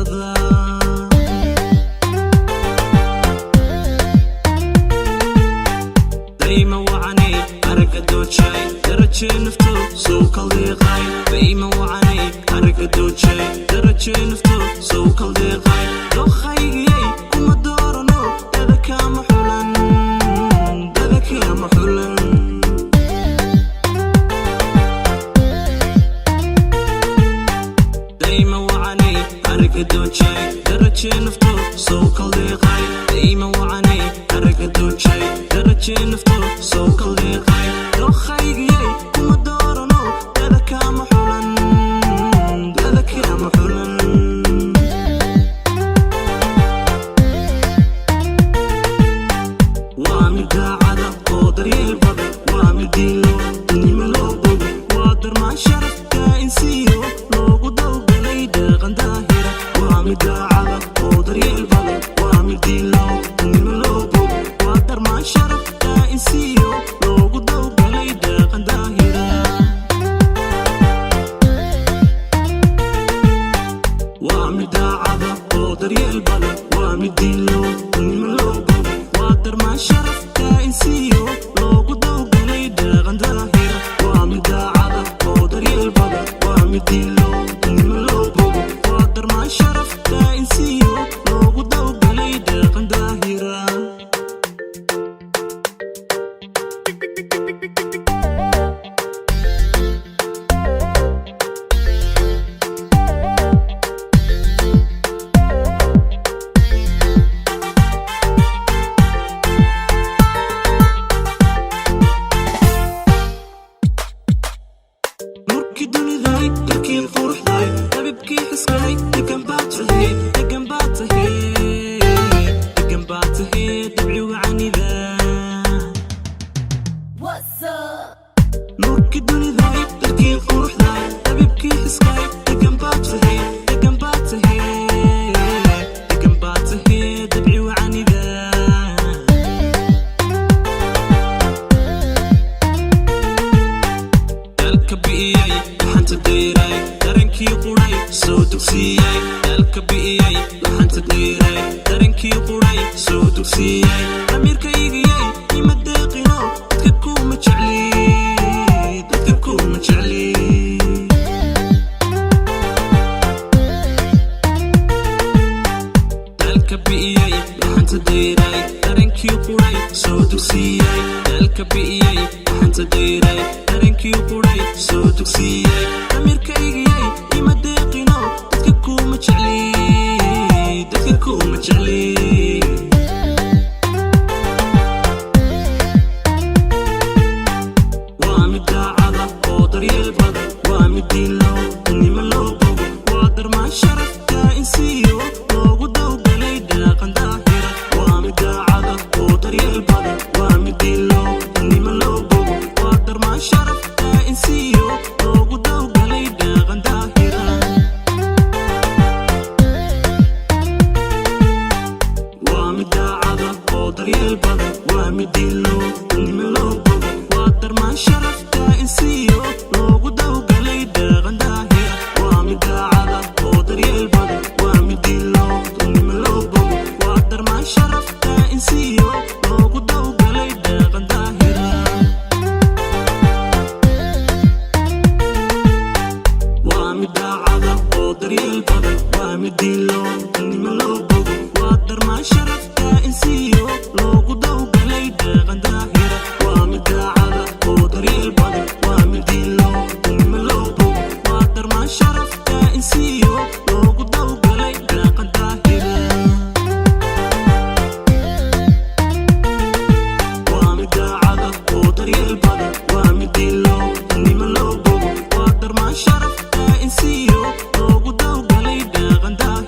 darsada dayma wacani aragga doojay daraje nafto soo kaldeeqay dayma wacani aragga doojay daraje nafto soo kaldeeqay doqaygiyay kuma doorano dada kama xulan dayma wacani aragga doojay daraje nafto soo kaldeeqay dayma wacani aragga doojay daraje nafto soo kaldeeqay doqaygiyay kuma doorano dada kama xulan waa mid daacada oo daryeel badan waa mid diilo nima loo bogo waa darmaan sharafka insiyo loogu dawgalay dhaqan daahira waa mid daacada oo daryeel badan waa mid diilo nima loo bogo waa darmaan sharafka insiyo loogu dawgalay dhaqan daahira waa mid daacada oo daryeel badan waa mid diilo nima loo bogo waa darmaan sharafka insiyo loogu dawgalay dhaqan daahira waa mid daacada oo daryeel badan waa mid diilo nima loo bogo waa darmaan sharafka insiyo loogu dawgalay dhaqan daahira nurkii duniday dalkii quruxday dabibkii xiskay degan baad tahay degan baad tahay degan baad tahay dabci wacanida nurkii duniday dalkii quruxday dabibkii xiskay degan baad tahay degan baad tahay degan baad tahay dabci wacanida dalka bi'iyay laxanta dheeray darankii quray soo dugsiyay dalka bi'iyay laxanta dheeray darankii quray soo dugsiyay damiirkaygiyay ima deeqino dadka kuma jecli dadka kuma jecli dalka bi'iyay laxanta dheeray darankii quray soo dugsiyay dalka bi'iyay laxanta dheeray darankii quray soo dugsiyay damiirkaygiyay ima deeqino dadka kuma jecli dadka kuma jecli waa mid daacada oo daryeel badan waa mid diilo nima loo bogo waa darmaan sharafka insiyo loogu dawgalay dhaqan daahira waa mid daacada oo daryeel badan waa mid diilo nima loo bogo waa darmaan sharafka insiyo loogu dawgalay dhaqan daahira waa mid daacada oo daryeel badan waa mid diilo nima loo bogo waa darmaan sharafka insiyo loogu dawgalay dhaqan daahira waa mid daacada oo daryeel badan waa mid diilo nima loo bogo waa darmaan sharafka insiyo loogu dawgalay dhaqan daahira waa mid daacada oo daryeel badan waa mid diilo nima loo bogo waa darmaan sharafka insiyo loogu dawgalay dhaqan daahira waa mid daacada oo daryeel badan waa mid diilo nima loo bogo waa darmaan sharafka insiyo loogu dawgalay dhaqan daahira waa mid daacada oo daryeel badan waa mid diilo nima loo bogo waa darmaan sharafka insiyo loogu dawgalay dhaqan daahira